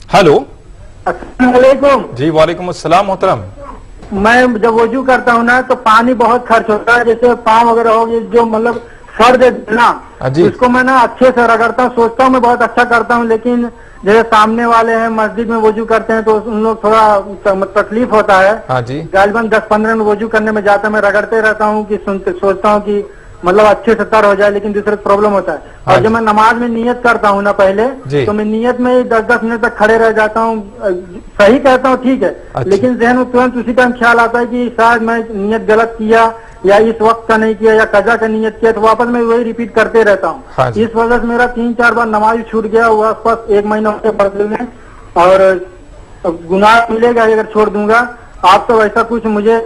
Hello. अस्सलाम वालेकुम। जी वालेकुम अस्सलाम मोहतरम। मैं जब वजू करता हूँ ना तो पानी बहुत खर्च होता है, जैसे पाँव वगैरह हो गए जो मतलब सर्द है ना, जी। उसको मैं ना अच्छे से रगड़ता हूँ, सोचता हूँ मैं बहुत अच्छा करता हूँ, लेकिन जैसे सामने वाले हैं मस्जिद में वजू करते हैं तो उन लोग थोड़ा तकलीफ होता है। हाँ जी। गालिबन 10-15 में वजू करने में जाता, मैं रगड़ते रहता हूँ कि सोचता हूँ कि मतलब अच्छे से तर हो जाए, लेकिन दूसरे प्रॉब्लम होता है। हाँ और जब जी। मैं नमाज में नियत करता हूँ ना पहले, जी। तो मैं नियत में 10-10 मिनट तक खड़े रह जाता हूँ, सही कहता हूँ ठीक है, अच्छा। लेकिन जहन में तुरंत उसी टाइम ख्याल आता है कि शायद मैं नियत गलत किया या इस वक्त का नहीं किया या कजा का नियत किया, तो वापस मैं वही रिपीट करते रहता हूँ। हाँ जी। इस वजह से मेरा 3-4 बार नमाज छूट गया हुआ, आसपास 1 महीना होते पढ़ते में, और गुनाह मिलेगा अगर छोड़ दूंगा। आप तो वैसा कुछ मुझे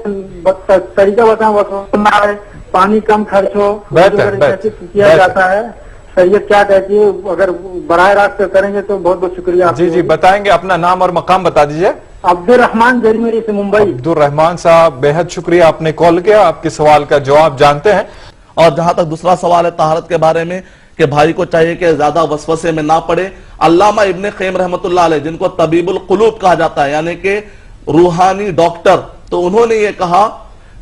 तरीका बताएं, पानी कम खर्च हो, बेहतर कैसे किया जाता है, शरीयत क्या कहती है, अगर बराह रास्त करेंगे तो बहुत बहुत शुक्रिया। जी जी बताएंगे, अपना नाम और मकाम बता दीजिए। अब्दुल रहमान जरीमेरी से, मुंबई। अब्दुल रहमान साहब बेहद शुक्रिया, आपने कॉल किया, आपके सवाल का जवाब जानते हैं। और जहां तक दूसरा सवाल है तहारत के बारे में कि भाई को चाहिए कि ज्यादा वसवसे में ना पड़े, अल्लामा इब्ने क़य्यिम रहमतुल्लाह अलैह जिनको तबीबुल कुलूब कहा जाता है यानी कि रूहानी डॉक्टर, तो उन्होंने ये कहा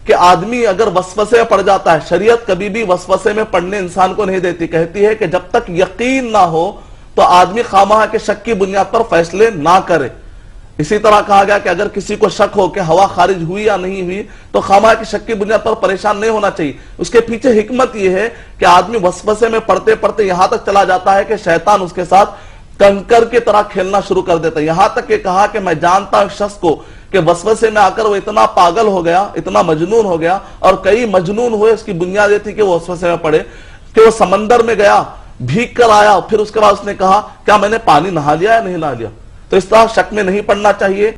कि आदमी अगर वसवसे में पड़ जाता है, शरीयत कभी भी वसवसे में पड़ने इंसान को नहीं देती, कहती है कि जब तक यकीन ना हो तो आदमी खामखा के शक की बुनियाद पर फैसले ना करे। इसी तरह कहा गया कि अगर किसी को शक हो कि हवा खारिज हुई या नहीं हुई तो खामखा की शक की बुनियाद पर परेशान नहीं होना चाहिए। उसके पीछे हिकमत यह है कि आदमी वसवसे में पढ़ते पढ़ते यहां तक चला जाता है कि शैतान उसके साथ कंकर की तरह खेलना शुरू कर देता है। यहां तक कि कहा कि मैं जानता हूं शख्स को कि वसवसे में आकर वो इतना पागल हो गया, इतना मजनून हो गया, और कई मजनून हुए, इसकी बुनियाद ये थी कि वो वसवसे में पड़े कि वो समंदर में गया, भीग कर आया, फिर उसके बाद उसने कहा क्या मैंने पानी नहा लिया या नहीं नहा लिया। तो इस तरह शक में नहीं पड़ना चाहिए।